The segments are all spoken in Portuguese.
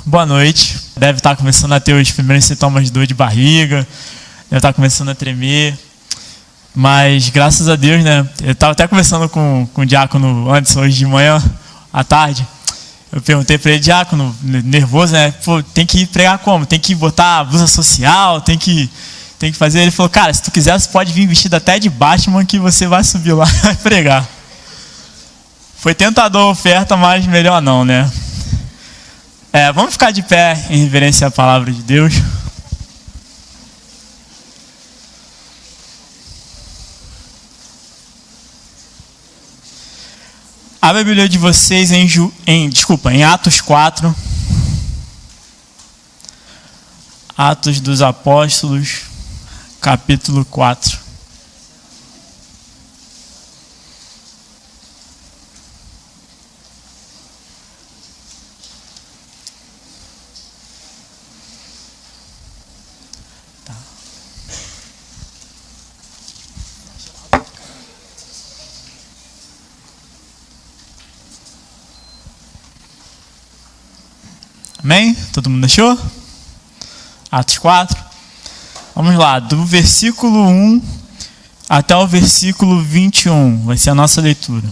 Boa noite. Deve estar começando a ter os primeiros sintomas de dor de barriga, deve estar começando a tremer, mas graças a Deus, né? Eu estava até conversando com o diácono antes, hoje de manhã, à tarde. Eu perguntei para ele, diácono, nervoso, né? Pô, tem que ir pregar como? Tem que botar a blusa social, tem que fazer. Ele falou, cara, se tu quiser, você pode vir vestido até de Batman que você vai subir lá e vai pregar. Foi tentador a oferta, mas melhor não, né? Vamos ficar de pé em reverência à palavra de Deus. Abre a Bíblia de vocês em Atos 4. Atos dos Apóstolos, capítulo 4. Amém? Todo mundo achou? Atos 4. Vamos lá, do versículo 1 até o versículo 21. Vai ser a nossa leitura.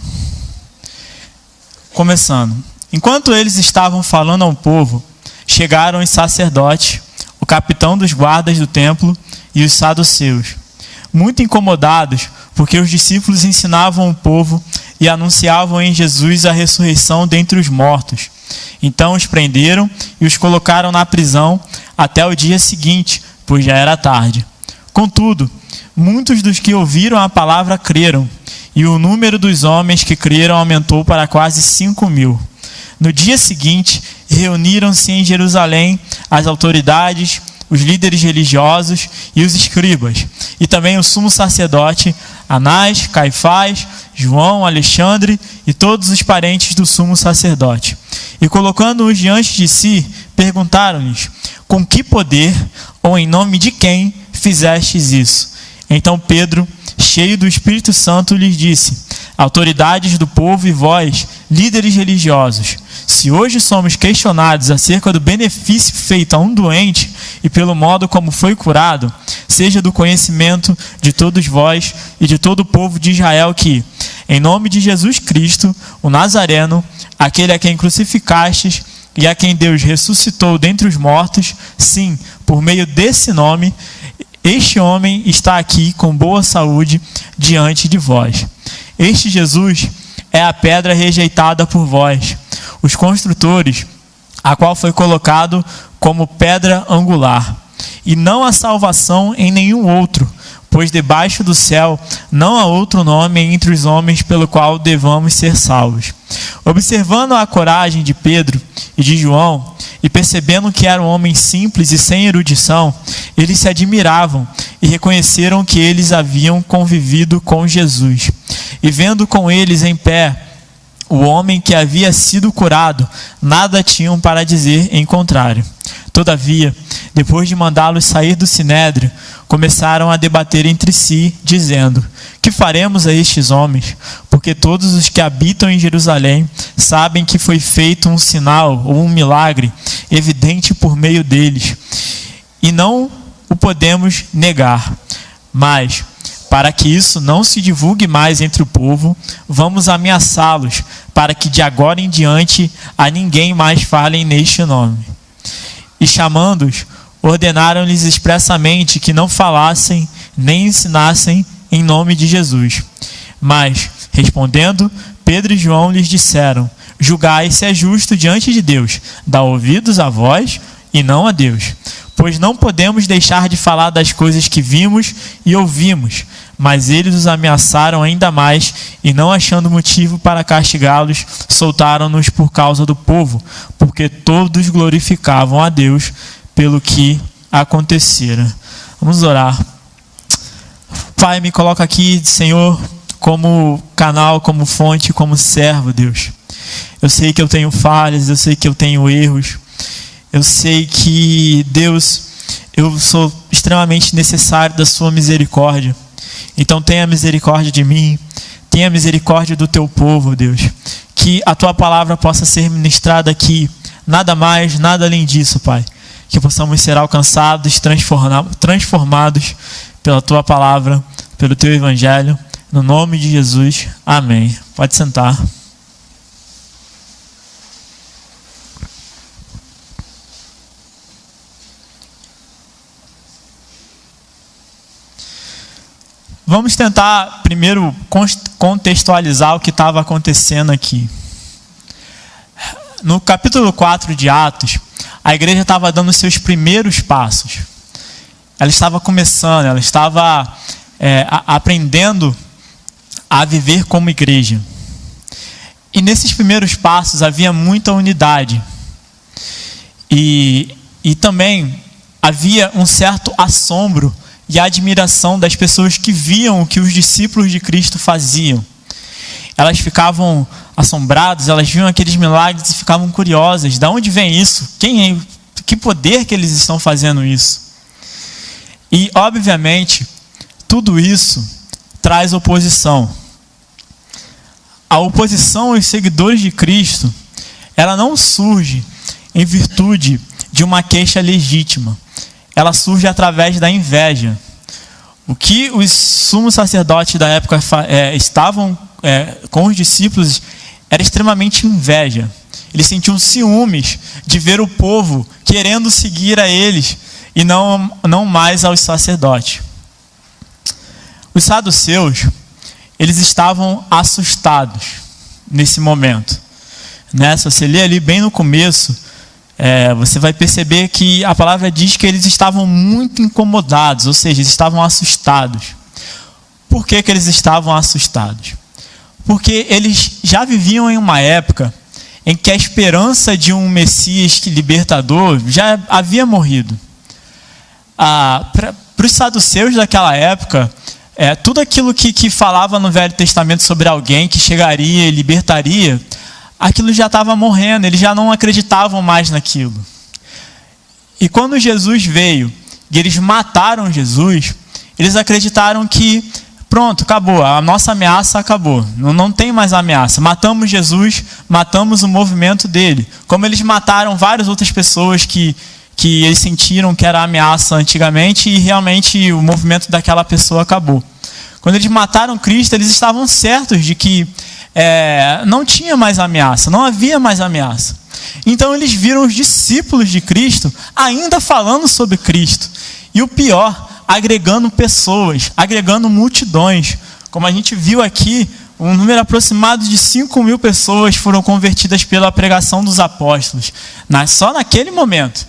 Começando. Enquanto eles estavam falando ao povo, chegaram os sacerdotes, o capitão dos guardas do templo e os saduceus, muito incomodados, porque os discípulos ensinavam o povo e anunciavam em Jesus a ressurreição dentre os mortos. Então os prenderam e os colocaram na prisão até o dia seguinte, pois já era tarde. Contudo, muitos dos que ouviram a palavra creram, e o número dos homens que creram aumentou para quase 5.000. No dia seguinte, reuniram-se em Jerusalém as autoridades, os líderes religiosos e os escribas, e também o sumo sacerdote Anás, Caifás, João, Alexandre e todos os parentes do sumo sacerdote. E colocando-os diante de si, perguntaram-lhes, com que poder ou em nome de quem fizestes isso? Então Pedro, cheio do Espírito Santo, lhes disse, autoridades do povo e vós, líderes religiosos, se hoje somos questionados acerca do benefício feito a um doente e pelo modo como foi curado, seja do conhecimento de todos vós e de todo o povo de Israel que, em nome de Jesus Cristo, o Nazareno, aquele a quem crucificastes e a quem Deus ressuscitou dentre os mortos, sim, por meio desse nome, este homem está aqui com boa saúde diante de vós. Este Jesus é a pedra rejeitada por vós, os construtores, a qual foi colocado como pedra angular. E não há salvação em nenhum outro, pois debaixo do céu não há outro nome entre os homens pelo qual devamos ser salvos. Observando a coragem de Pedro e de João, e percebendo que eram homens simples e sem erudição, eles se admiravam e reconheceram que eles haviam convivido com Jesus. E vendo com eles em pé o homem que havia sido curado, nada tinham para dizer em contrário. Todavia, depois de mandá-los sair do sinédrio, começaram a debater entre si, dizendo, que faremos a estes homens? Porque todos os que habitam em Jerusalém sabem que foi feito um sinal ou um milagre evidente por meio deles, e não o podemos negar. Mas, para que isso não se divulgue mais entre o povo, vamos ameaçá-los, para que de agora em diante a ninguém mais falem neste nome. E chamando-os, ordenaram-lhes expressamente que não falassem nem ensinassem em nome de Jesus. Mas, respondendo, Pedro e João lhes disseram, julgai se é justo diante de Deus, dar ouvidos a vós e não a Deus. Pois não podemos deixar de falar das coisas que vimos e ouvimos. Mas eles os ameaçaram ainda mais e, não achando motivo para castigá-los, soltaram-nos por causa do povo, porque todos glorificavam a Deus pelo que acontecera. Vamos orar. Pai, me coloca aqui, Senhor, como canal, como fonte, como servo, Deus. Eu sei que eu tenho falhas, eu sei que eu tenho erros. Eu sei que, Deus, eu sou extremamente necessário da sua misericórdia. Então tenha misericórdia de mim, tenha misericórdia do teu povo, Deus. Que a tua palavra possa ser ministrada aqui. Nada mais, nada além disso, Pai. Que possamos ser alcançados, transformados pela tua palavra, pelo teu evangelho. No nome de Jesus. Amém. Pode sentar. Vamos tentar primeiro contextualizar o que estava acontecendo aqui. No capítulo 4 de Atos, a igreja estava dando seus primeiros passos. Ela estava começando, ela estava aprendendo a viver como igreja. E nesses primeiros passos havia muita unidade. E também havia um certo assombro e a admiração das pessoas que viam o que os discípulos de Cristo faziam. Elas ficavam assombradas, elas viam aqueles milagres e ficavam curiosas. De onde vem isso? Que poder que eles estão fazendo isso? E, obviamente, tudo isso traz oposição. A oposição aos seguidores de Cristo, ela não surge em virtude de uma queixa legítima. Ela surge através da inveja. O que os sumos sacerdotes da época estavam com os discípulos era extremamente inveja. Eles sentiam ciúmes de ver o povo querendo seguir a eles e não mais aos sacerdotes. Os saduceus, eles estavam assustados nesse momento. Se você ler ali bem no começo, você vai perceber que a palavra diz que eles estavam muito incomodados, ou seja, eles estavam assustados. Por que eles estavam assustados? Porque eles já viviam em uma época em que a esperança de um Messias libertador já havia morrido. Para os saduceus daquela época, tudo aquilo que falava no Velho Testamento sobre alguém que chegaria e libertaria, aquilo já estava morrendo, eles já não acreditavam mais naquilo. E quando Jesus veio e eles mataram Jesus, eles acreditaram que pronto, acabou, a nossa ameaça acabou, não tem mais ameaça. Matamos Jesus, matamos o movimento dele. Como eles mataram várias outras pessoas que eles sentiram que era ameaça antigamente e realmente o movimento daquela pessoa acabou. Quando eles mataram Cristo, eles estavam certos de que não tinha mais ameaça, não havia mais ameaça. Então eles viram os discípulos de Cristo ainda falando sobre Cristo. E o pior, agregando pessoas, agregando multidões. Como a gente viu aqui, um número aproximado de 5.000 pessoas foram convertidas pela pregação dos apóstolos. Só naquele momento,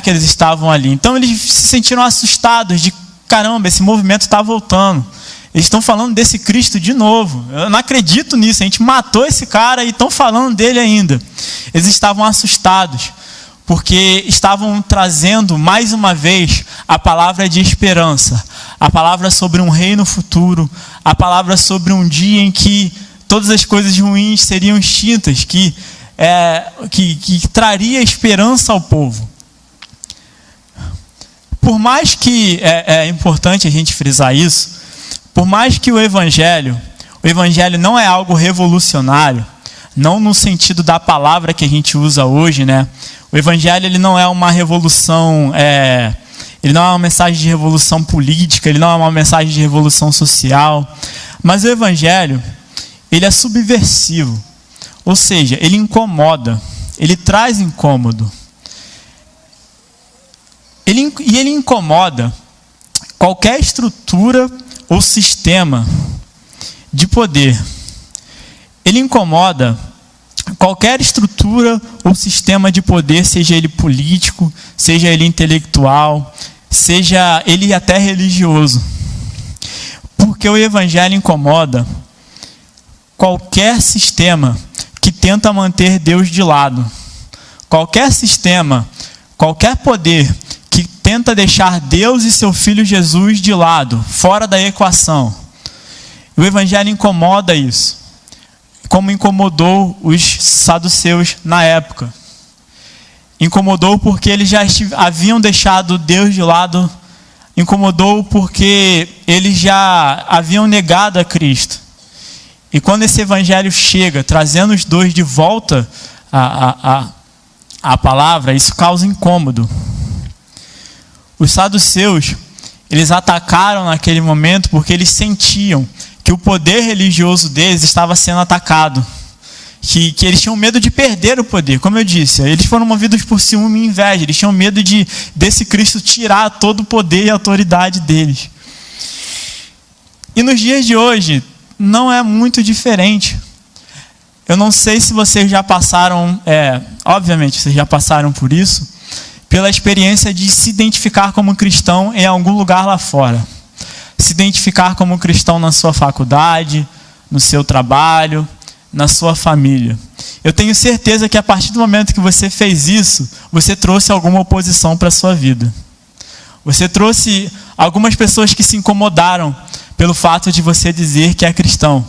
que eles estavam ali. Então eles se sentiram assustados de, caramba, esse movimento está voltando. Eles estão falando desse Cristo de novo. Eu não acredito nisso. A gente matou esse cara e estão falando dele ainda. Eles estavam assustados, porque estavam trazendo mais uma vez a palavra de esperança, a palavra sobre um reino futuro, a palavra sobre um dia em que todas as coisas ruins seriam extintas, que traria esperança ao povo. Por mais que é importante a gente frisar isso, por mais que o evangelho não é algo revolucionário, não no sentido da palavra que a gente usa hoje, O evangelho ele não é uma revolução, ele não é uma mensagem de revolução política, ele não é uma mensagem de revolução social, mas o evangelho ele é subversivo, ou seja, ele incomoda, ele traz incômodo. Ele incomoda qualquer estrutura ou sistema de poder. Ele incomoda qualquer estrutura ou sistema de poder, seja ele político, seja ele intelectual, seja ele até religioso. Porque o evangelho incomoda qualquer sistema que tenta manter Deus de lado. Qualquer sistema, qualquer poder que tenta deixar Deus e seu Filho Jesus de lado, fora da equação. O evangelho incomoda isso, como incomodou os saduceus na época. Incomodou porque eles já haviam deixado Deus de lado, incomodou porque eles já haviam negado a Cristo. E quando esse evangelho chega, trazendo os dois de volta à palavra, isso causa incômodo. Os saduceus, eles atacaram naquele momento porque eles sentiam que o poder religioso deles estava sendo atacado. Que eles tinham medo de perder o poder. Como eu disse, eles foram movidos por ciúme e inveja. Eles tinham medo desse Cristo tirar todo o poder e autoridade deles. E nos dias de hoje, não é muito diferente. Eu não sei se vocês já passaram, obviamente vocês já passaram por isso, pela experiência de se identificar como cristão em algum lugar lá fora. Se identificar como cristão na sua faculdade, no seu trabalho, na sua família. Eu tenho certeza que a partir do momento que você fez isso, você trouxe alguma oposição para a sua vida. Você trouxe algumas pessoas que se incomodaram pelo fato de você dizer que é cristão,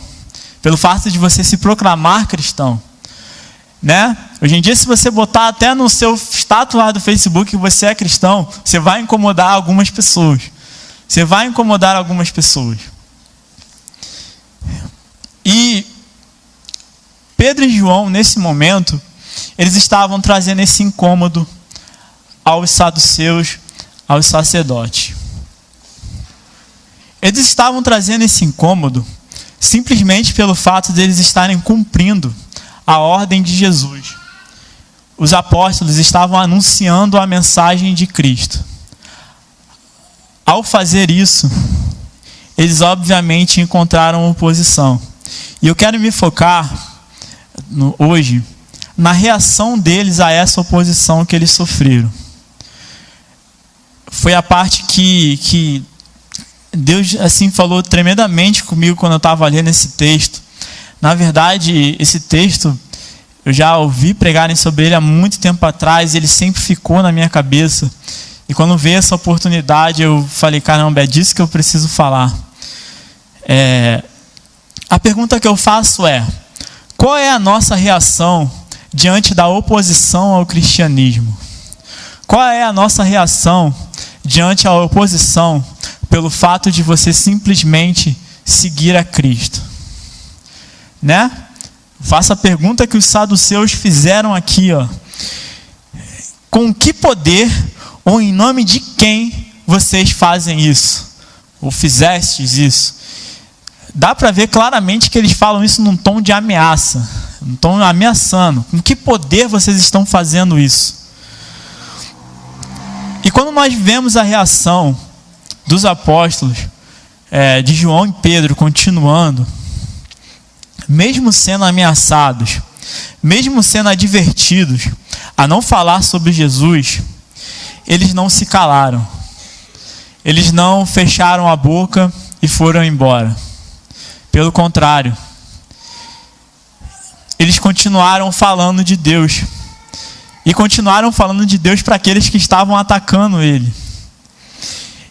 pelo fato de você se proclamar cristão, né? Hoje em dia, se você botar até no seu status lá do Facebook que você é cristão, você vai incomodar algumas pessoas. Você vai incomodar algumas pessoas. E Pedro e João, nesse momento, eles estavam trazendo esse incômodo aos saduceus, aos sacerdotes. Eles estavam trazendo esse incômodo simplesmente pelo fato de eles estarem cumprindo a ordem de Jesus. Os apóstolos estavam anunciando a mensagem de Cristo. Ao fazer isso, eles obviamente encontraram oposição. E eu quero me focar hoje na reação deles a essa oposição que eles sofreram. Foi a parte que Deus assim falou tremendamente comigo quando eu estava lendo esse texto. Na verdade, esse texto eu já ouvi pregarem sobre ele há muito tempo atrás, ele sempre ficou na minha cabeça. E quando veio essa oportunidade, eu falei, caramba, é disso que eu preciso falar. A pergunta que eu faço é: qual é a nossa reação diante da oposição ao cristianismo? Qual é a nossa reação diante da oposição pelo fato de você simplesmente seguir a Cristo? Né? Faça a pergunta que os saduceus fizeram aqui, ó. Com que poder ou em nome de quem vocês fazem isso? Ou fizestes isso? Dá para ver claramente que eles falam isso num tom de ameaça, num tom ameaçando. Com que poder vocês estão fazendo isso? E quando nós vemos a reação dos apóstolos, de João e Pedro, continuando, mesmo sendo ameaçados, mesmo sendo advertidos a não falar sobre Jesus, eles não se calaram. Eles não fecharam a boca e foram embora. Pelo contrário, eles continuaram falando de Deus. E continuaram falando de Deus para aqueles que estavam atacando ele.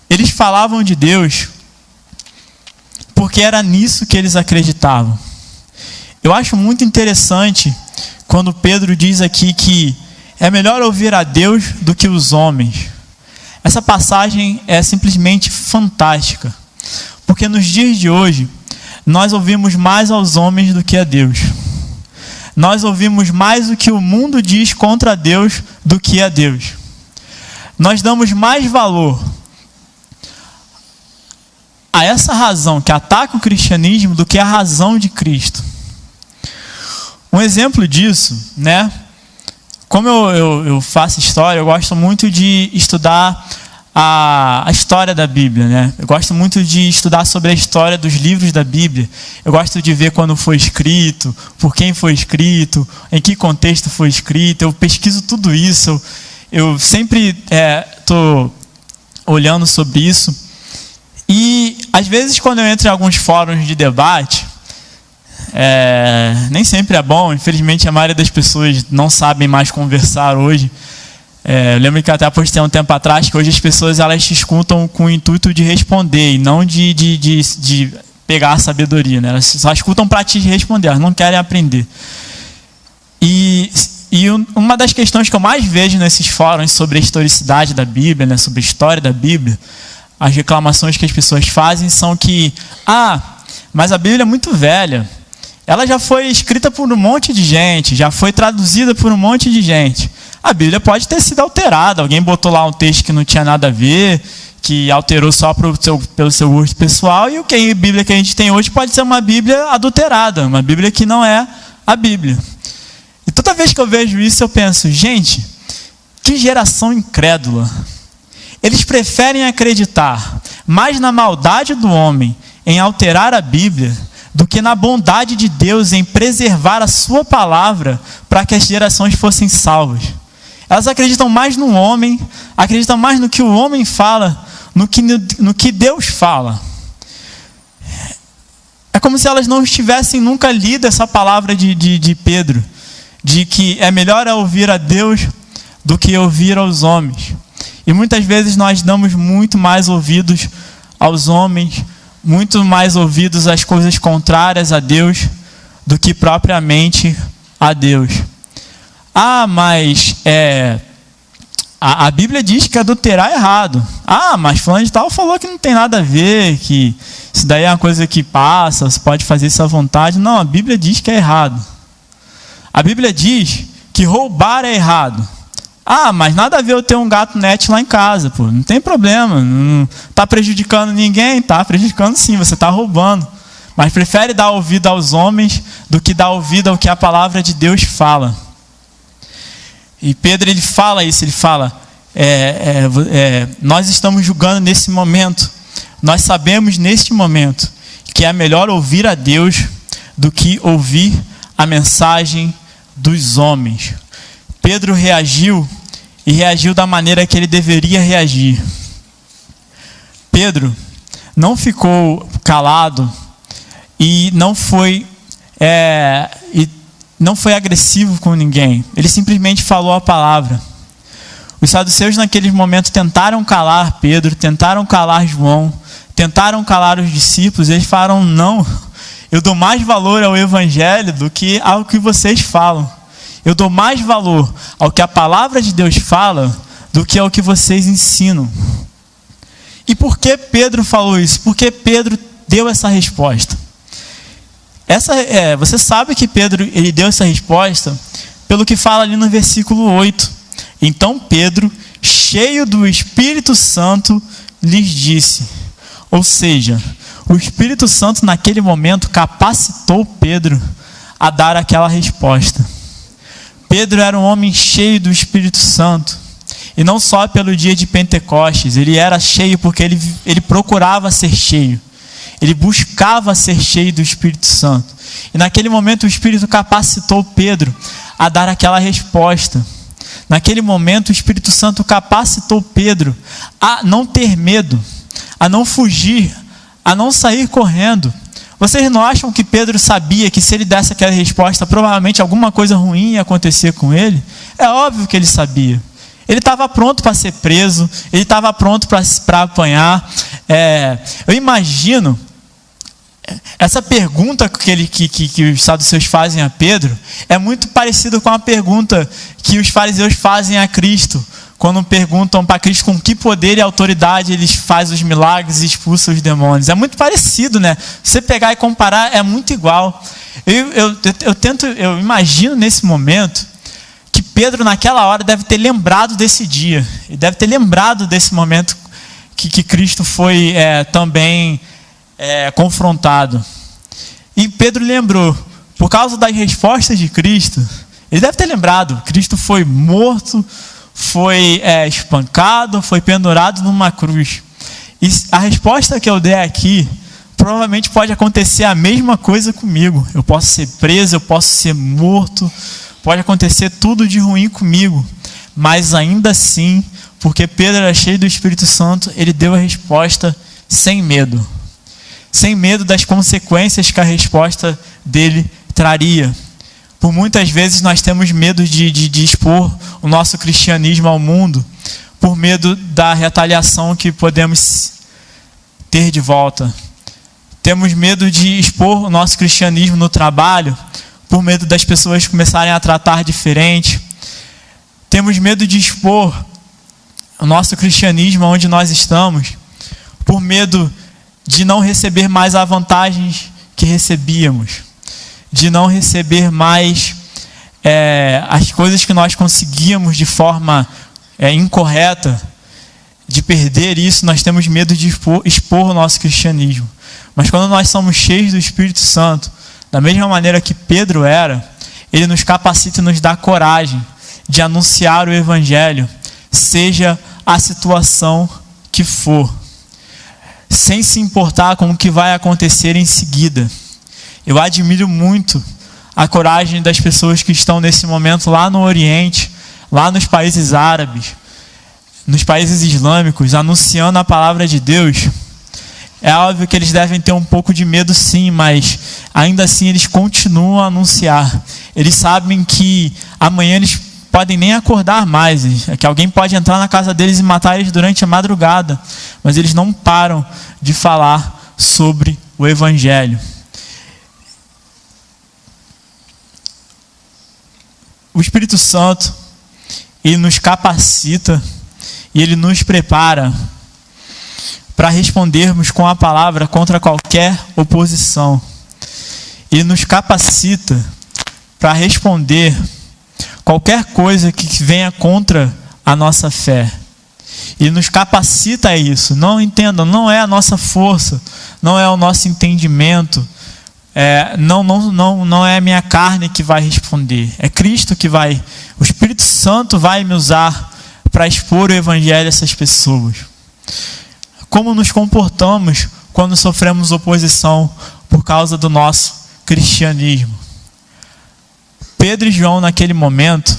Eles falavam de Deus porque era nisso que eles acreditavam. Eu acho muito interessante quando Pedro diz aqui que é melhor ouvir a Deus do que os homens. Essa passagem é simplesmente fantástica, porque nos dias de hoje nós ouvimos mais aos homens do que a Deus. Nós ouvimos mais o que o mundo diz contra Deus do que a Deus. Nós damos mais valor a essa razão que ataca o cristianismo do que a razão de Cristo. Um exemplo disso, né? Como eu faço história, eu gosto muito de estudar a história da Bíblia, né? Eu gosto muito de estudar sobre a história dos livros da Bíblia. Eu gosto de ver quando foi escrito, por quem foi escrito, em que contexto foi escrito. Eu pesquiso tudo isso. Eu sempre estou olhando sobre isso. E, às vezes, quando eu entro em alguns fóruns de debate, nem sempre é bom. Infelizmente, a maioria das pessoas não sabem mais conversar hoje. Eu lembro que até postei um tempo atrás que hoje as pessoas elas te escutam com o intuito de responder e não de pegar a sabedoria, né? Elas só escutam para te responder, elas não querem aprender. E uma das questões que eu mais vejo nesses fóruns sobre a historicidade da Bíblia, né, sobre a história da Bíblia, as reclamações que as pessoas fazem são que, mas a Bíblia é muito velha, ela já foi escrita por um monte de gente, já foi traduzida por um monte de gente. A Bíblia pode ter sido alterada, alguém botou lá um texto que não tinha nada a ver, que alterou só pelo seu gosto pessoal, e a Bíblia que a gente tem hoje pode ser uma Bíblia adulterada, uma Bíblia que não é a Bíblia. E toda vez que eu vejo isso, eu penso, gente, que geração incrédula. Eles preferem acreditar mais na maldade do homem em alterar a Bíblia do que na bondade de Deus em preservar a sua palavra para que as gerações fossem salvas. Elas acreditam mais no homem, acreditam mais no que o homem fala, no que Deus fala. É como se elas não tivessem nunca lido essa palavra de Pedro, de que é melhor ouvir a Deus do que ouvir aos homens. E muitas vezes nós damos muito mais ouvidos aos homens, muito mais ouvidos às coisas contrárias a Deus do que propriamente a Deus. Mas a Bíblia diz que adulterar é errado. Mas fulano de tal falou que não tem nada a ver, que isso daí é uma coisa que passa, você pode fazer isso à vontade. Não, a Bíblia diz que é errado. A Bíblia diz que roubar é errado. Mas nada a ver eu ter um gato net lá em casa, pô. Não tem problema, não está prejudicando ninguém, está prejudicando sim, você está roubando. Mas prefere dar ouvido aos homens do que dar ouvido ao que a palavra de Deus fala. E Pedro, ele fala isso, ele fala, nós estamos julgando nesse momento, nós sabemos neste momento que é melhor ouvir a Deus do que ouvir a mensagem dos homens. Pedro reagiu e reagiu da maneira que ele deveria reagir. Pedro não ficou calado e não foi agressivo com ninguém. Ele simplesmente falou a palavra. Os saduceus naquele momento tentaram calar Pedro, tentaram calar João, tentaram calar os discípulos. Eles falaram, não, eu dou mais valor ao evangelho do que ao que vocês falam. Eu dou mais valor ao que a palavra de Deus fala do que ao que vocês ensinam. E por que Pedro falou isso? Porque Pedro deu essa resposta. Você sabe que Pedro ele deu essa resposta pelo que fala ali no versículo 8. Então Pedro, cheio do Espírito Santo, lhes disse. Ou seja, o Espírito Santo naquele momento capacitou Pedro a dar aquela resposta. Pedro era um homem cheio do Espírito Santo. E não só pelo dia de Pentecostes, ele era cheio porque ele procurava ser cheio. Ele buscava ser cheio do Espírito Santo. E naquele momento o Espírito capacitou Pedro a dar aquela resposta. Naquele momento o Espírito Santo capacitou Pedro a não ter medo, a não fugir, a não sair correndo. Vocês não acham que Pedro sabia que se ele desse aquela resposta, provavelmente alguma coisa ruim ia acontecer com ele? É óbvio que ele sabia. Ele estava pronto para ser preso, ele estava pronto para apanhar. Eu imagino, essa pergunta que os saduceus fazem a Pedro é muito parecida com a pergunta que os fariseus fazem a Cristo, quando perguntam para Cristo com que poder e autoridade ele faz os milagres e expulsa os demônios. É muito parecido, né? Você pegar e comparar é muito igual. Eu imagino nesse momento que Pedro naquela hora deve ter lembrado desse dia. Ele deve ter lembrado desse momento que Cristo foi também confrontado. E Pedro lembrou, por causa das respostas de Cristo, ele deve ter lembrado, Cristo foi morto, foi espancado, foi pendurado numa cruz. E a resposta que eu dei aqui, provavelmente pode acontecer a mesma coisa comigo. Eu posso ser preso, eu posso ser morto, pode acontecer tudo de ruim comigo. Mas ainda assim, porque Pedro era cheio do Espírito Santo, ele deu a resposta sem medo. Sem medo das consequências que a resposta dele traria. Por muitas vezes nós temos medo de expor o nosso cristianismo ao mundo, por medo da retaliação que podemos ter de volta. Temos medo de expor o nosso cristianismo no trabalho, por medo das pessoas começarem a tratar diferente. Temos medo de expor o nosso cristianismo onde nós estamos, por medo de não receber mais as vantagens que recebíamos. de não receber mais as coisas que nós conseguíamos de forma incorreta, de perder isso. Nós temos medo de expor o nosso cristianismo. Mas quando nós somos cheios do Espírito Santo, da mesma maneira que Pedro era, ele nos capacita e nos dá coragem de anunciar o Evangelho, seja a situação que for, sem se importar com o que vai acontecer em seguida. Eu admiro muito a coragem das pessoas que estão nesse momento lá no Oriente, lá nos países árabes, nos países islâmicos, anunciando a palavra de Deus. É óbvio que eles devem ter um pouco de medo, sim, mas ainda assim eles continuam a anunciar. Eles sabem que amanhã eles podem nem acordar mais, que alguém pode entrar na casa deles e matar eles durante a madrugada, mas eles não param de falar sobre o Evangelho. O Espírito Santo, ele nos capacita e ele nos prepara para respondermos com a palavra contra qualquer oposição. Ele nos capacita para responder qualquer coisa que venha contra a nossa fé. Ele nos capacita a isso. Não entendam, não é a nossa força, não é o nosso entendimento, não é a minha carne que vai responder. É Cristo que vai, o Espírito Santo vai me usar para expor o Evangelho a essas pessoas. Como nos comportamos quando sofremos oposição por causa do nosso cristianismo? Pedro e João, naquele momento,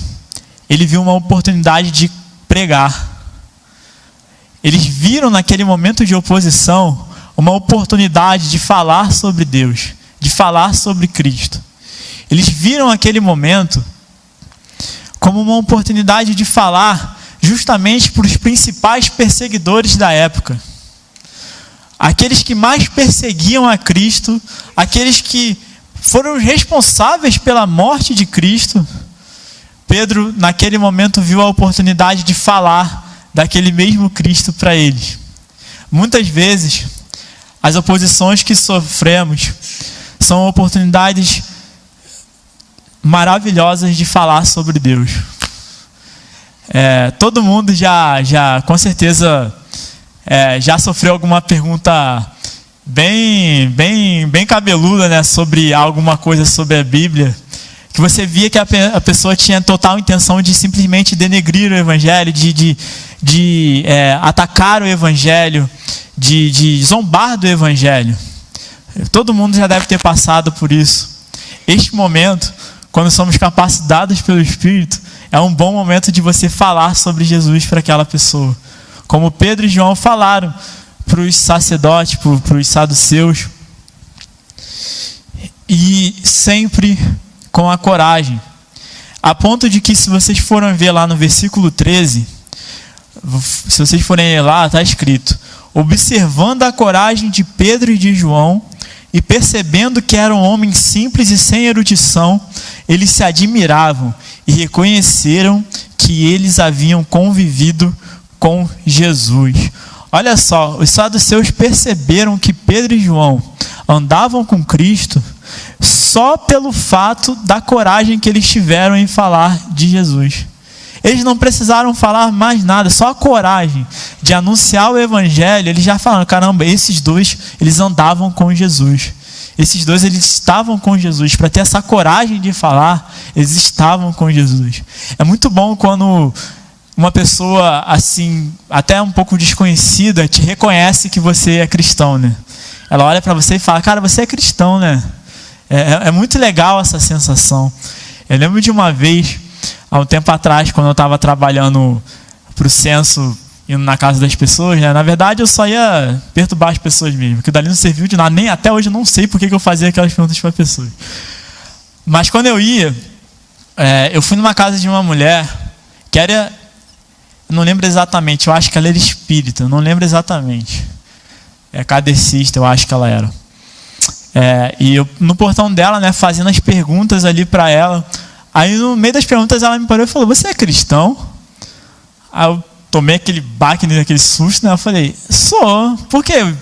ele viu uma oportunidade de pregar. Eles viram naquele momento de oposição uma oportunidade de falar sobre Deus, de falar sobre Cristo. Eles viram aquele momento como uma oportunidade de falar justamente para os principais perseguidores da época. Aqueles que mais perseguiam a Cristo, aqueles que foram os responsáveis pela morte de Cristo. Pedro, naquele momento, viu a oportunidade de falar daquele mesmo Cristo para eles. Muitas vezes, as oposições que sofremos são oportunidades maravilhosas de falar sobre Deus. Todo mundo já com certeza já sofreu alguma pergunta bem cabeluda, né, sobre alguma coisa sobre a Bíblia, que você via que a pessoa tinha total intenção de simplesmente denegrir o Evangelho, de atacar o Evangelho, de zombar do Evangelho. Todo mundo já deve ter passado por isso. Este momento, quando somos capacitados pelo Espírito, é um bom momento de você falar sobre Jesus para aquela pessoa. Como Pedro e João falaram para os sacerdotes, para os saduceus. E sempre com a coragem. A ponto de que, se vocês forem ver lá no versículo 13, se vocês forem ler lá, está escrito: observando a coragem de Pedro e de João, e percebendo que eram homens simples e sem erudição, eles se admiravam e reconheceram que eles haviam convivido com Jesus. Olha só, os saduceus perceberam que Pedro e João andavam com Cristo só pelo fato da coragem que eles tiveram em falar de Jesus. Eles não precisaram falar mais nada, só a coragem de anunciar o Evangelho. Eles já falaram: caramba, esses dois, eles andavam com Jesus. Esses dois, eles estavam com Jesus. Para ter essa coragem de falar, eles estavam com Jesus. É muito bom quando uma pessoa assim, até um pouco desconhecida, te reconhece que você é cristão, né? Ela olha para você e fala: cara, você é cristão, né? É muito legal essa sensação. Eu lembro de uma vez, há um tempo atrás, quando eu estava trabalhando para o censo, indo na casa das pessoas, né? Na verdade, eu só ia perturbar as pessoas mesmo, porque dali não serviu de nada. Nem até hoje eu não sei por que eu fazia aquelas perguntas para as pessoas. Mas quando eu ia, eu fui numa casa de uma mulher que era, eu não lembro exatamente, eu acho que ela era espírita, eu não lembro exatamente. Kardecista, eu acho que ela era. E eu, no portão dela, né, fazendo as perguntas ali para ela. Aí, no meio das perguntas, ela me parou e falou: você é cristão? Aí eu tomei aquele baque, aquele susto, né? Eu falei: sou. Por quê?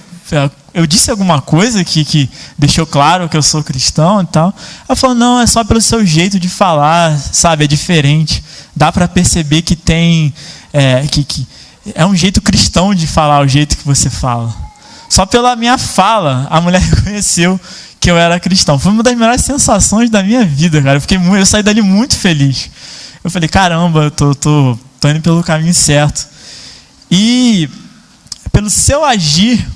eu disse alguma coisa que deixou claro que eu sou cristão e tal? Ela falou, não, é só pelo seu jeito de falar, sabe, é diferente. Dá para perceber que tem, que é um jeito cristão de falar, o jeito que você fala. Só pela minha fala, a mulher reconheceu que eu era cristão. Foi uma das melhores sensações da minha vida, cara. Eu saí dali muito feliz. Eu falei, caramba, eu tô indo pelo caminho certo. E pelo seu agir,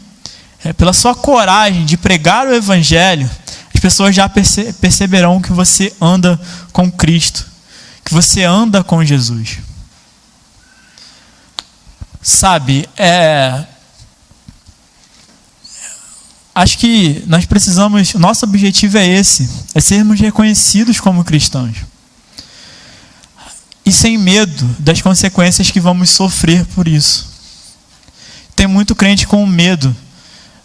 pela sua coragem de pregar o evangelho, as pessoas já perceberão que você anda com Cristo, que você anda com Jesus. Sabe, acho que nós precisamos, nosso objetivo é esse, é sermos reconhecidos como cristãos. E sem medo das consequências que vamos sofrer por isso. Tem muito crente com medo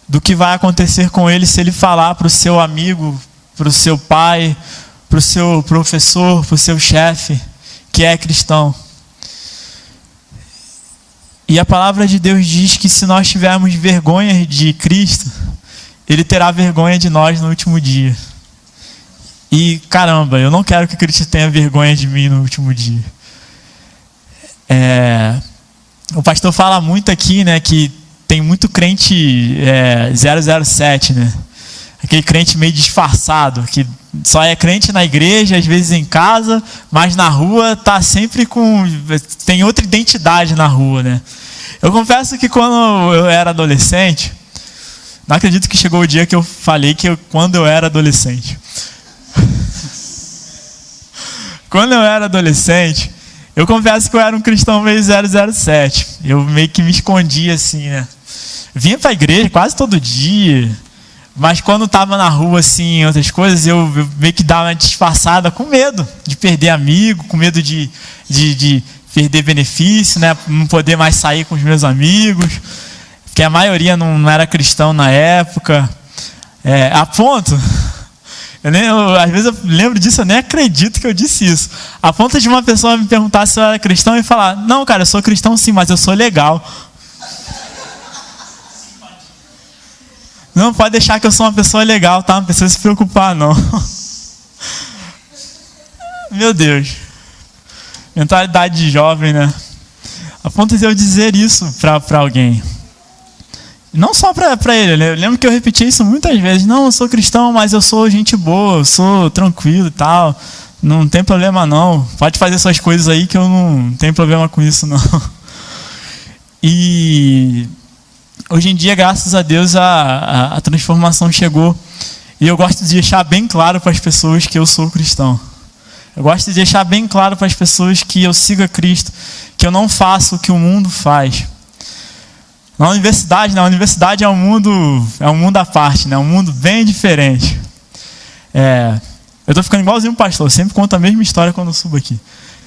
do que vai acontecer com ele se ele falar para o seu amigo, para o seu pai, para o seu professor, para o seu chefe, que é cristão. E a palavra de Deus diz que se nós tivermos vergonha de Cristo, Ele terá vergonha de nós no último dia. E caramba, eu não quero que Cristo tenha vergonha de mim no último dia. O pastor fala muito aqui, né, que tem muito crente 007, né? Aquele crente meio disfarçado, que só é crente na igreja, às vezes em casa, mas na rua tá sempre tem outra identidade na rua, né? Eu confesso que quando eu era adolescente, não acredito que chegou o dia que eu falei quando eu era adolescente. Quando eu era adolescente, eu confesso que eu era um cristão meio 007. Eu meio que me escondia assim, né? Vinha pra igreja quase todo dia, mas quando estava na rua, assim, outras coisas, eu meio que dava uma disfarçada com medo de perder amigo, com medo de perder benefício, né? Não poder mais sair com os meus amigos, porque a maioria não era cristão na época. A ponto, às vezes eu lembro disso, eu nem acredito que eu disse isso. A ponto de uma pessoa me perguntar se eu era cristão e falar, não, cara, eu sou cristão sim, mas eu sou legal. Não pode deixar que eu sou uma pessoa legal, tá? Não precisa se preocupar, não. Meu Deus. Mentalidade de jovem, né? A ponto de eu dizer isso para alguém. Não só para ele, né? Eu lembro que eu repeti isso muitas vezes. Não, eu sou cristão, mas eu sou gente boa, eu sou tranquilo e tal. Não tem problema não. Pode fazer suas coisas aí que eu não tenho problema com isso, não. E hoje em dia, graças a Deus, a transformação chegou. E eu gosto de deixar bem claro para as pessoas que eu sou cristão. Eu gosto de deixar bem claro para as pessoas que eu sigo a Cristo, que eu não faço o que o mundo faz. Na universidade é um mundo à parte, né? Um mundo bem diferente. Eu estou ficando igualzinho um pastor, eu sempre conto a mesma história quando eu subo aqui.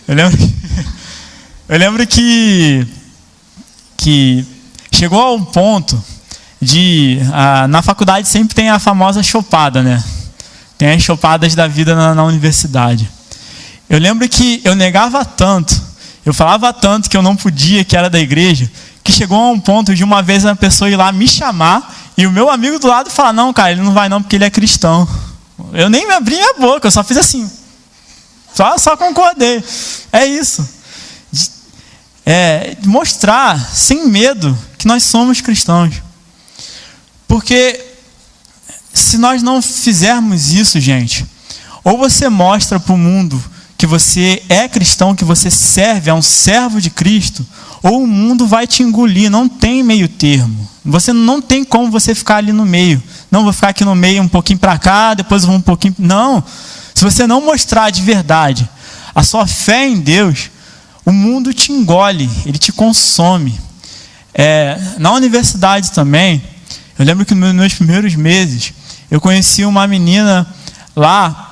Eu lembro que chegou a um ponto na faculdade sempre tem a famosa chopada, né? Tem as chopadas da vida na universidade. Eu lembro que eu negava tanto, eu falava tanto que eu não podia, que era da igreja, que chegou a um ponto de uma vez uma pessoa ir lá me chamar e o meu amigo do lado falar, não, cara, ele não vai não porque ele é cristão. Eu nem me abri minha boca, eu só fiz assim. Só concordei. É isso. Mostrar sem medo que nós somos cristãos. Porque se nós não fizermos isso, gente, ou você mostra para o mundo que você é cristão, que você serve, é um servo de Cristo, ou o mundo vai te engolir, não tem meio termo. Você não tem como você ficar ali no meio. Não, vou ficar aqui no meio um pouquinho para cá, depois vou um pouquinho... Não, se você não mostrar de verdade a sua fé em Deus, o mundo te engole, ele te consome. Na universidade também, eu lembro que nos meus primeiros meses, eu conheci uma menina lá,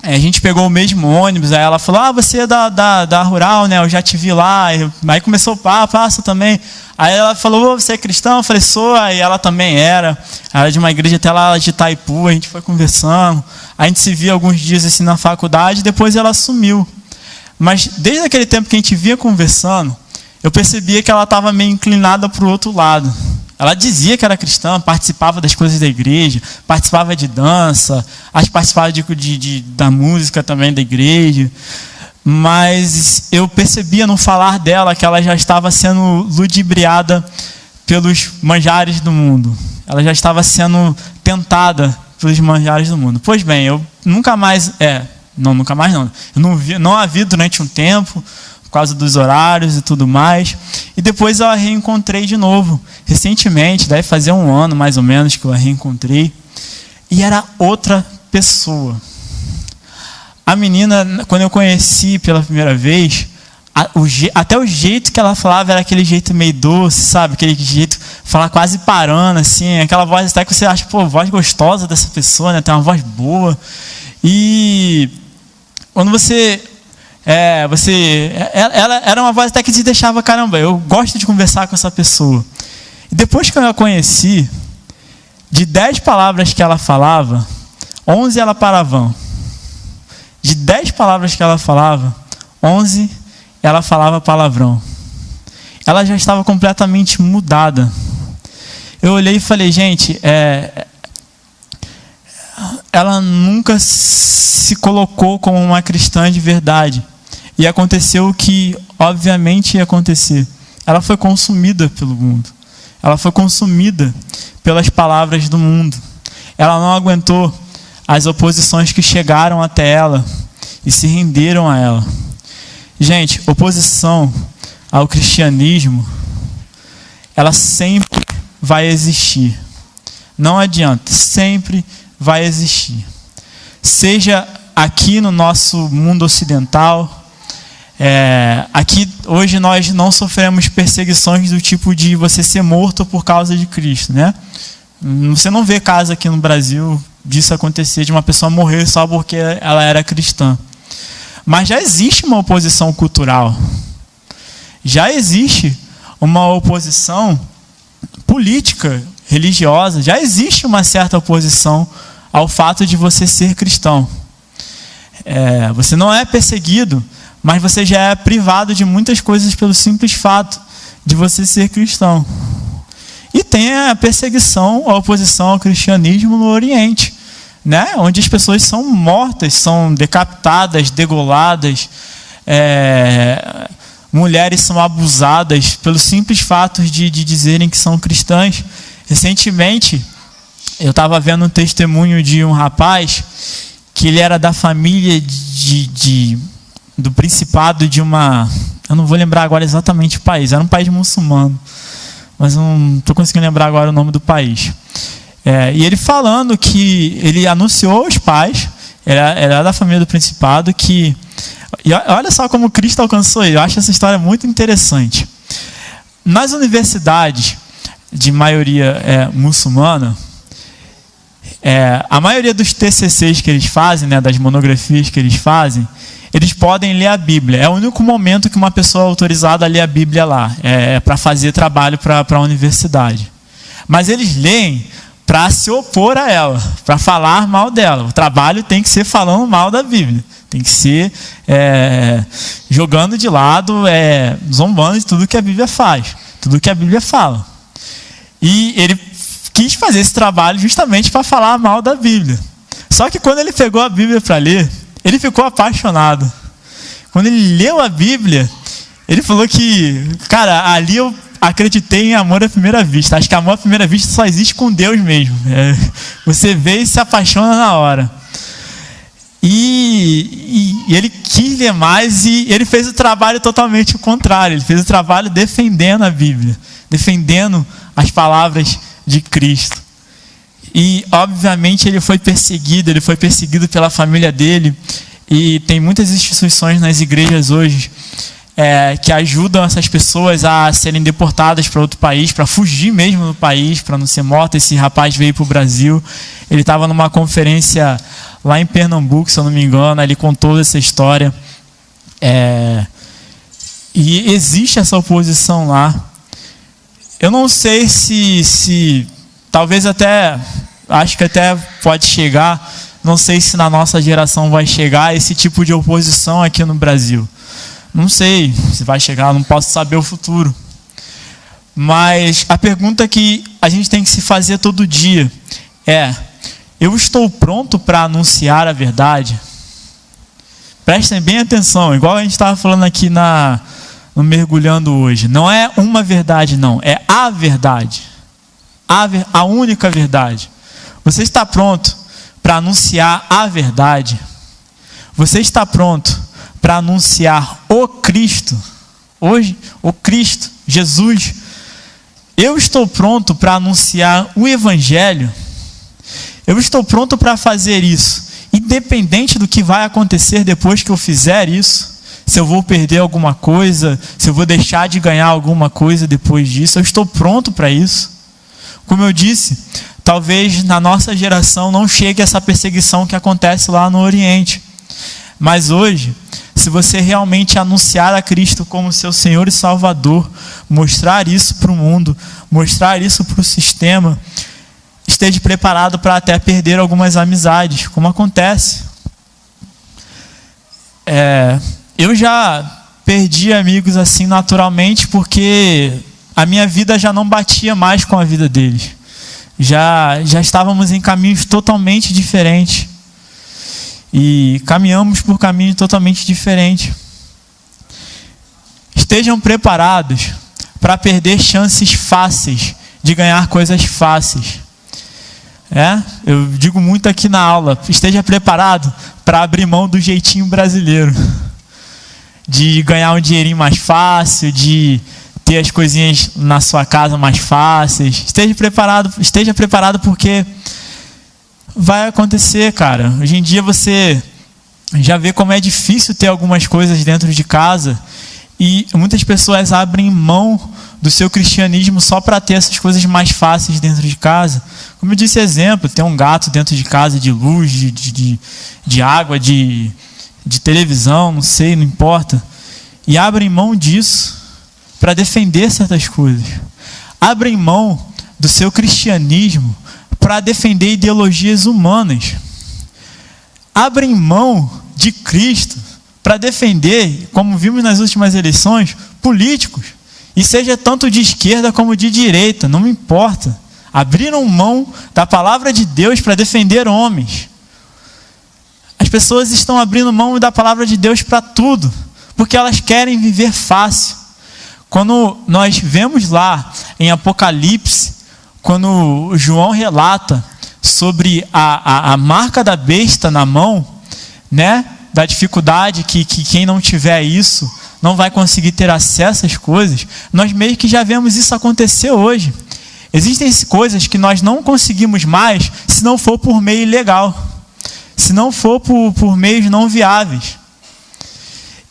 a gente pegou o mesmo ônibus, aí ela falou, você é da Rural, né? Eu já te vi lá. Aí começou o papo, você também. Aí ela falou, você é cristão? Eu falei, sou. Aí ela também era de uma igreja até lá de Itaipu, a gente foi conversando. A gente se via alguns dias assim na faculdade, depois ela sumiu. Mas desde aquele tempo que a gente via conversando, eu percebia que ela estava meio inclinada para o outro lado. Ela dizia que era cristã, participava das coisas da igreja, participava de dança, acho que participava da música também da igreja. Mas eu percebia no falar dela que ela já estava sendo ludibriada pelos manjares do mundo. Ela já estava sendo tentada pelos manjares do mundo. Pois bem, eu nunca mais... nunca mais não. Eu não a vi durante um tempo, por causa dos horários e tudo mais. E depois eu a reencontrei de novo. Recentemente, deve fazer um ano mais ou menos que eu a reencontrei. E era outra pessoa. A menina, quando eu conheci pela primeira vez, até o jeito que ela falava era aquele jeito meio doce, sabe? Aquele jeito, falar quase parando, assim. Aquela voz até que você acha, pô, voz gostosa dessa pessoa, né? Tem uma voz boa. E quando ela era uma voz até que te deixava, caramba, eu gosto de conversar com essa pessoa. E depois que eu a conheci, de 10 palavras que ela falava, 11 ela palavrão. De 10 palavras que ela falava, 11 ela falava palavrão. Ela já estava completamente mudada. Eu olhei e falei, gente, ela nunca se colocou como uma cristã de verdade. E aconteceu o que obviamente ia acontecer. Ela foi consumida pelo mundo. Ela foi consumida pelas palavras do mundo. Ela não aguentou as oposições que chegaram até ela e se renderam a ela. Gente, oposição ao cristianismo, ela sempre vai existir. Não adianta, sempre vai existir. Seja aqui no nosso mundo ocidental, aqui hoje nós não sofremos perseguições do tipo de você ser morto por causa de Cristo, né? Você não vê caso aqui no Brasil disso acontecer, de uma pessoa morrer só porque ela era cristã. Mas já existe uma oposição cultural. Já existe uma oposição política, religiosa. Já existe uma certa oposição ao fato de você ser cristão. Você não é perseguido, mas você já é privado de muitas coisas pelo simples fato de você ser cristão. E tem a perseguição, a oposição ao cristianismo no Oriente, né? Onde as pessoas são mortas, são decapitadas, degoladas, mulheres são abusadas pelo simples fato de dizerem que são cristãs. Recentemente, eu estava vendo um testemunho de um rapaz que ele era da família do principado de uma... Eu não vou lembrar agora exatamente o país, era um país muçulmano, mas não estou conseguindo lembrar agora o nome do país. E ele falando que ele anunciou aos pais, ele era da família do principado, que... E olha só como Cristo alcançou ele, eu acho essa história muito interessante. Nas universidades de maioria muçulmana, a maioria dos TCCs que eles fazem, né, das monografias que eles fazem, eles podem ler a Bíblia. É o único momento que uma pessoa é autorizada a ler a Bíblia lá. Para fazer trabalho para a universidade. Mas eles leem para se opor a ela, para falar mal dela. O trabalho tem que ser falando mal da Bíblia. Tem que ser jogando de lado, zombando de tudo que a Bíblia faz, tudo que a Bíblia fala. E ele quis fazer esse trabalho justamente para falar mal da Bíblia. Só que quando ele pegou a Bíblia para ler, ele ficou apaixonado. Quando ele leu a Bíblia, ele falou que, cara, ali eu acreditei em amor à primeira vista. Acho que amor à primeira vista só existe com Deus mesmo. Você vê e se apaixona na hora. E ele quis ler mais e ele fez o trabalho totalmente o contrário. Ele fez o trabalho defendendo a Bíblia, defendendo as palavras de Cristo. E, obviamente, ele foi perseguido pela família dele. E tem muitas instituições nas igrejas hoje que ajudam essas pessoas a serem deportadas para outro país, para fugir mesmo do país, para não ser morto. Esse rapaz veio para o Brasil. Ele estava numa conferência lá em Pernambuco, se eu não me engano. Ele contou essa história. E existe essa oposição lá. Eu não sei se talvez até, acho que até pode chegar, não sei se na nossa geração vai chegar esse tipo de oposição aqui no Brasil. Não sei se vai chegar, não posso saber o futuro. Mas a pergunta que a gente tem que se fazer todo dia é: eu estou pronto para anunciar a verdade? Prestem bem atenção, igual a gente estava falando aqui no Mergulhando hoje. Não é uma verdade, não. É a verdade. A única verdade. Você está pronto para anunciar a verdade? Você está pronto para anunciar o Cristo? Hoje, o Cristo, Jesus. Eu estou pronto para anunciar o Evangelho? Eu estou pronto para fazer isso, independente do que vai acontecer depois que eu fizer isso. Se eu vou perder alguma coisa, se eu vou deixar de ganhar alguma coisa depois disso, eu estou pronto para isso. Como eu disse, talvez na nossa geração não chegue essa perseguição que acontece lá no Oriente. Mas hoje, se você realmente anunciar a Cristo como seu Senhor e Salvador, mostrar isso para o mundo, mostrar isso para o sistema, esteja preparado para até perder algumas amizades, como acontece. Eu já perdi amigos assim naturalmente, porque a minha vida já não batia mais com a vida deles. Já estávamos em caminhos totalmente diferentes. E caminhamos por caminhos totalmente diferentes. Estejam preparados para perder chances fáceis de ganhar coisas fáceis. Eu digo muito aqui na aula: esteja preparado para abrir mão do jeitinho brasileiro, de ganhar um dinheirinho mais fácil, de ter as coisinhas na sua casa mais fáceis. Esteja preparado porque vai acontecer, cara. Hoje em dia você já vê como é difícil ter algumas coisas dentro de casa, e muitas pessoas abrem mão do seu cristianismo só para ter essas coisas mais fáceis dentro de casa. Como eu disse, exemplo, ter um gato dentro de casa, de luz, de água, de televisão, não sei, não importa. E abrem mão disso para defender certas coisas. Abrem mão do seu cristianismo para defender ideologias humanas. Abrem mão de Cristo para defender, como vimos nas últimas eleições, políticos. E seja tanto de esquerda como de direita, não me importa. Abriram mão da palavra de Deus para defender homens. As pessoas estão abrindo mão da palavra de Deus para tudo, porque elas querem viver fácil. Quando nós vemos lá em Apocalipse, quando João relata sobre a marca da besta na mão, da dificuldade que quem não tiver isso não vai conseguir ter acesso às coisas, nós meio que já vemos isso acontecer hoje. Existem coisas que nós não conseguimos mais se não for por meio ilegal, se não for por meios não viáveis.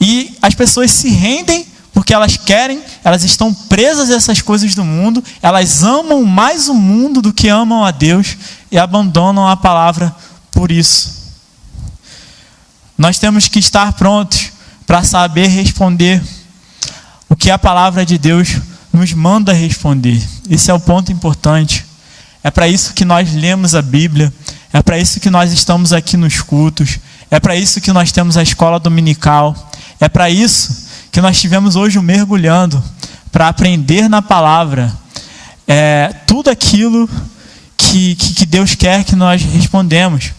E as pessoas se rendem porque elas estão presas a essas coisas do mundo, elas amam mais o mundo do que amam a Deus e abandonam a palavra por isso. Nós temos que estar prontos para saber responder o que a palavra de Deus nos manda responder. Esse é o ponto importante. É para isso que nós lemos a Bíblia, é para isso que nós estamos aqui nos cultos, é para isso que nós temos a escola dominical, é para isso que nós tivemos hoje o Mergulhando, para aprender na palavra tudo aquilo que Deus quer que nós respondemos.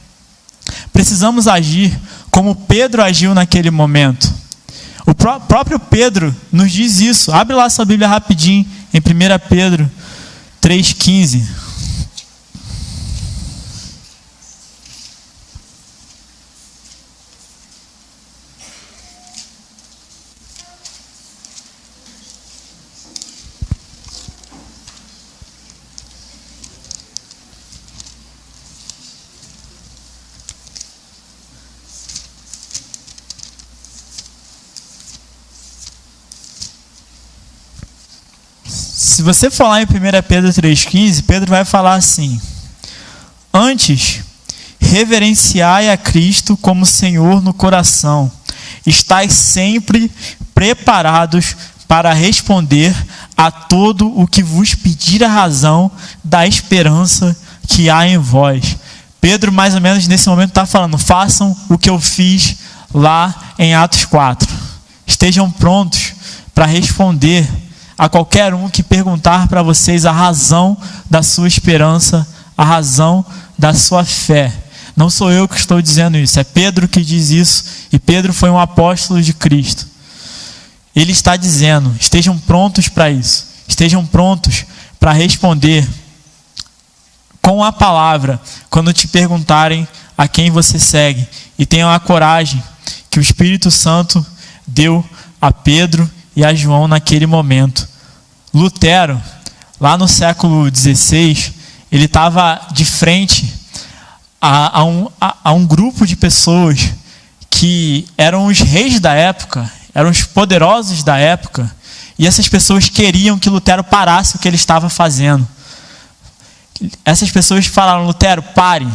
Precisamos agir como Pedro agiu naquele momento. O próprio Pedro nos diz isso. Abre lá sua Bíblia rapidinho, em 1 Pedro 3,15. Se você for lá em 1 Pedro 3,15, Pedro vai falar assim: antes, reverenciai a Cristo como Senhor no coração. Estais sempre preparados para responder a todo o que vos pedir a razão da esperança que há em vós. Pedro, mais ou menos nesse momento, está falando: façam o que eu fiz lá em Atos 4. Estejam prontos para responder a qualquer um que perguntar para vocês a razão da sua esperança, a razão da sua fé. Não sou eu que estou dizendo isso, é Pedro que diz isso, e Pedro foi um apóstolo de Cristo. Ele está dizendo, estejam prontos para isso, estejam prontos para responder com a palavra, quando te perguntarem a quem você segue, e tenham a coragem que o Espírito Santo deu a Pedro e a João naquele momento. Lutero, lá no século XVI, ele estava de frente a um grupo de pessoas que eram os reis da época, eram os poderosos da época, e essas pessoas queriam que Lutero parasse o que ele estava fazendo. Essas pessoas falaram: Lutero, pare,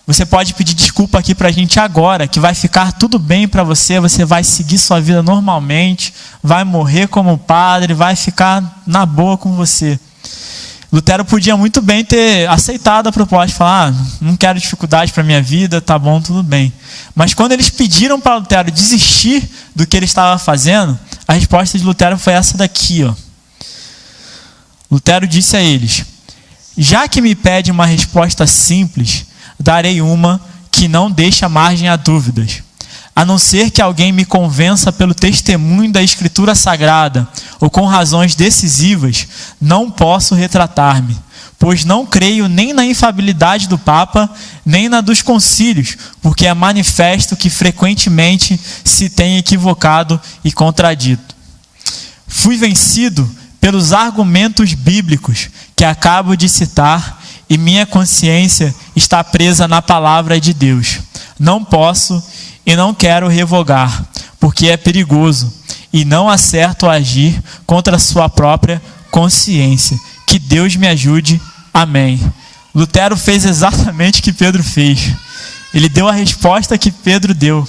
você pode pedir desculpa aqui para a gente agora, que vai ficar tudo bem para você, você vai seguir sua vida normalmente, vai morrer como padre, vai ficar na boa com você. Lutero podia muito bem ter aceitado a proposta, falar: não quero dificuldade para a minha vida, tá bom, tudo bem. Mas quando eles pediram para Lutero desistir do que ele estava fazendo, a resposta de Lutero foi essa daqui, ó. Lutero disse a eles: já que me pede uma resposta simples, darei uma que não deixa margem a dúvidas. A não ser que alguém me convença pelo testemunho da Escritura Sagrada ou com razões decisivas, não posso retratar-me, pois não creio nem na infalibilidade do Papa, nem na dos concílios, porque é manifesto que frequentemente se tem equivocado e contradito. Fui vencido pelos argumentos bíblicos que acabo de citar e minha consciência está presa na palavra de Deus. Não posso e não quero revogar, porque é perigoso e não acerto agir contra a sua própria consciência. Que Deus me ajude. Amém. Lutero fez exatamente o que Pedro fez. Ele deu a resposta que Pedro deu.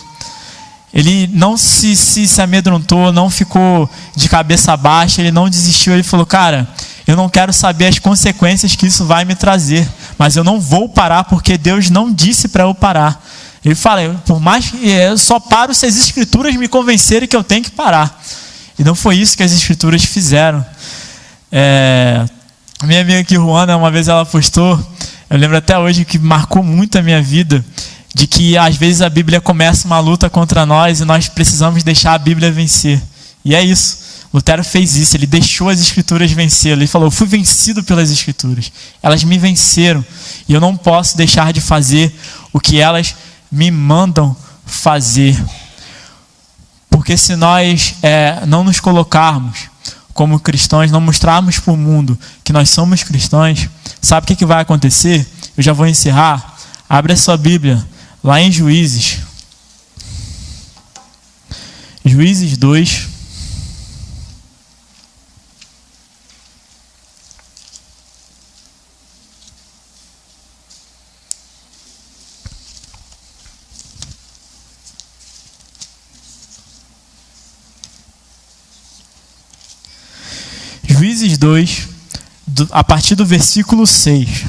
Ele não se amedrontou, não ficou de cabeça baixa, ele não desistiu. Ele falou: cara, eu não quero saber as consequências que isso vai me trazer, mas eu não vou parar porque Deus não disse para eu parar. Ele fala: por mais que eu só paro se as Escrituras me convencerem que eu tenho que parar. E não foi isso que as Escrituras fizeram. Minha amiga aqui, Juana, uma vez ela postou, eu lembro até hoje que marcou muito a minha vida, de que às vezes a Bíblia começa uma luta contra nós e nós precisamos deixar a Bíblia vencer. E é isso. Lutero fez isso, ele deixou as Escrituras vencer. Ele falou: eu fui vencido pelas Escrituras. Elas me venceram e eu não posso deixar de fazer o que elas me mandam fazer. Porque se nós não nos colocarmos como cristãos, não mostrarmos para o mundo que nós somos cristãos, sabe o que vai acontecer? Eu já vou encerrar. Abre a sua Bíblia lá em Juízes. Juízes 2. Juízes 2, a partir do versículo 6.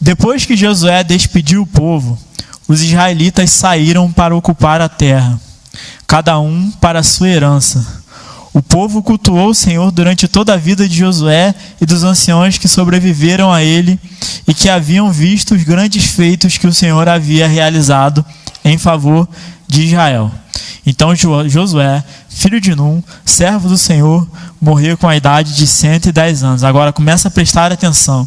Depois que Josué despediu o povo, os israelitas saíram para ocupar a terra, cada um para a sua herança. O povo cultuou o Senhor durante toda a vida de Josué e dos anciãos que sobreviveram a ele e que haviam visto os grandes feitos que o Senhor havia realizado em favor de Israel. Então Josué, filho de Num, servo do Senhor, morreu com a idade de 110 anos. Agora começa a prestar atenção.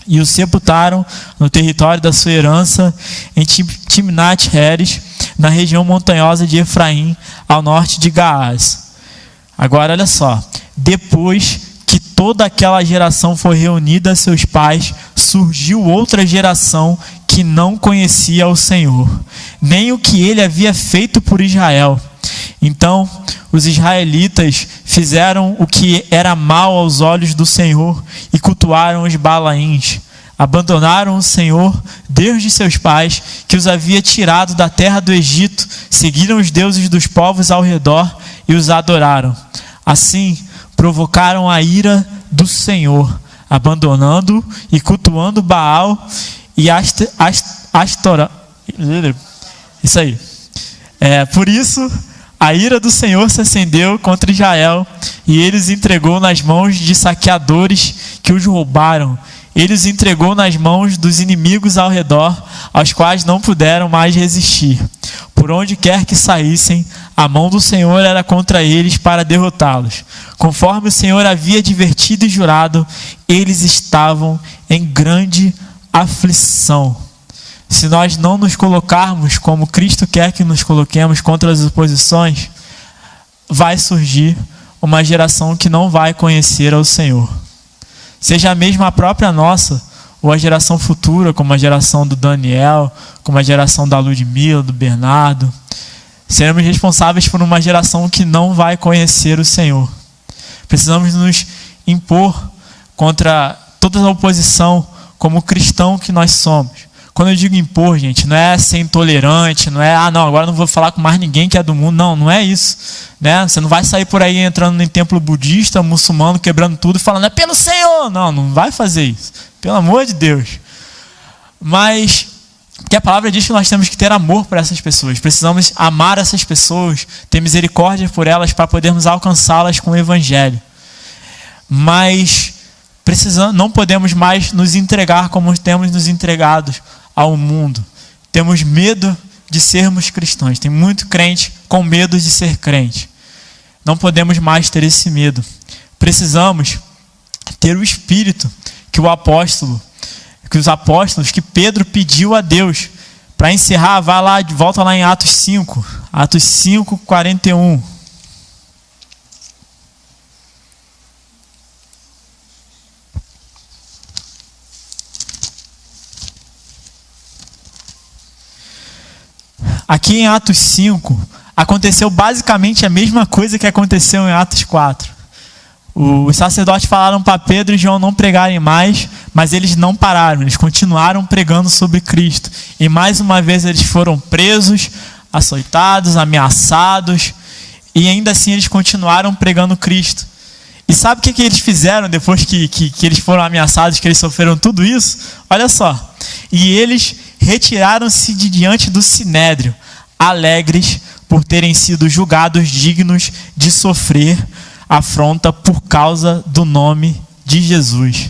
E o sepultaram no território da sua herança, em Timnat-Heres, na região montanhosa de Efraim, ao norte de Gaás. Agora olha só. Depois que toda aquela geração foi reunida a seus pais, surgiu outra geração que não conhecia o Senhor, nem o que ele havia feito por Israel. Então os israelitas fizeram o que era mal aos olhos do Senhor e cultuaram os Balaíns. Abandonaram o Senhor, Deus de seus pais, que os havia tirado da terra do Egito, seguiram os deuses dos povos ao redor e os adoraram. Assim, provocaram a ira do Senhor, abandonando e cultuando Baal e Astorá. Isso aí. Por isso, a ira do Senhor se acendeu contra Israel e ele os entregou nas mãos de saqueadores que os roubaram. Ele os entregou nas mãos dos inimigos ao redor, aos quais não puderam mais resistir. Por onde quer que saíssem, a mão do Senhor era contra eles para derrotá-los. Conforme o Senhor havia advertido e jurado, eles estavam em grande aflição. Se nós não nos colocarmos como Cristo quer que nos coloquemos contra as oposições, vai surgir uma geração que não vai conhecer ao Senhor. Seja mesmo a própria nossa, ou a geração futura, como a geração do Daniel, como a geração da Ludmila, do Bernardo, seremos responsáveis por uma geração que não vai conhecer o Senhor. Precisamos nos impor contra toda a oposição como cristão que nós somos. Quando eu digo impor, gente, não é ser intolerante, não é, não, agora não vou falar com mais ninguém que é do mundo. Não, não é isso. Né? Você não vai sair por aí entrando em templo budista, muçulmano, quebrando tudo e falando, é pelo Senhor. Não, não vai fazer isso. Pelo amor de Deus. Mas, porque a palavra diz que nós temos que ter amor por essas pessoas. Precisamos amar essas pessoas, ter misericórdia por elas para podermos alcançá-las com o Evangelho. Mas, não podemos mais nos entregar como temos nos entregado ao mundo. Temos medo de sermos cristãos. Tem muito crente com medo de ser crente. Não podemos mais ter esse medo. Precisamos ter o espírito que os apóstolos, que Pedro pediu a Deus. Para encerrar, volta lá em Atos 5. Atos 5, 41. Aqui em Atos 5, aconteceu basicamente a mesma coisa que aconteceu em Atos 4. Os sacerdotes falaram para Pedro e João não pregarem mais, mas eles não pararam, eles continuaram pregando sobre Cristo. E mais uma vez eles foram presos, açoitados, ameaçados, e ainda assim eles continuaram pregando Cristo. E sabe o que eles fizeram depois que eles foram ameaçados, que eles sofreram tudo isso? Olha só. E eles retiraram-se de diante do sinédrio, alegres por terem sido julgados dignos de sofrer afronta por causa do nome de Jesus.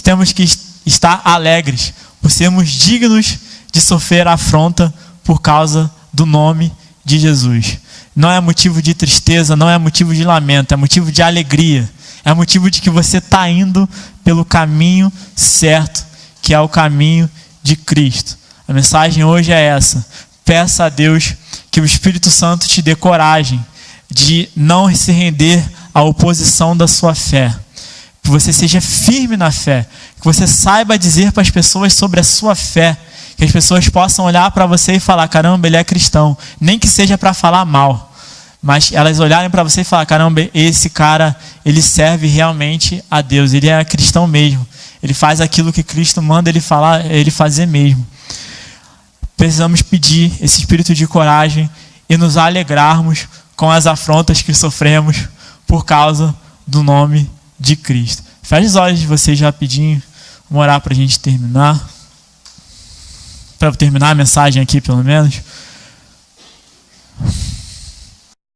Temos que estar alegres por sermos dignos de sofrer afronta por causa do nome de Jesus. Não é motivo de tristeza, não é motivo de lamento, é motivo de alegria. É motivo de que você está indo pelo caminho certo, que é o caminho de Cristo. A mensagem hoje é essa. Peça a Deus que o Espírito Santo te dê coragem de não se render à oposição da sua fé. Que você seja firme na fé. Que você saiba dizer para as pessoas sobre a sua fé. Que as pessoas possam olhar para você e falar, caramba, ele é cristão. Nem que seja para falar mal. Mas elas olharem para você e falar, caramba, esse cara, ele serve realmente a Deus. Ele é cristão mesmo. Ele faz aquilo que Cristo manda ele fazer mesmo. Precisamos pedir esse espírito de coragem e nos alegrarmos com as afrontas que sofremos por causa do nome de Cristo. Feche os olhos de vocês rapidinho. Vamos orar para a gente terminar. Para terminar a mensagem aqui, pelo menos.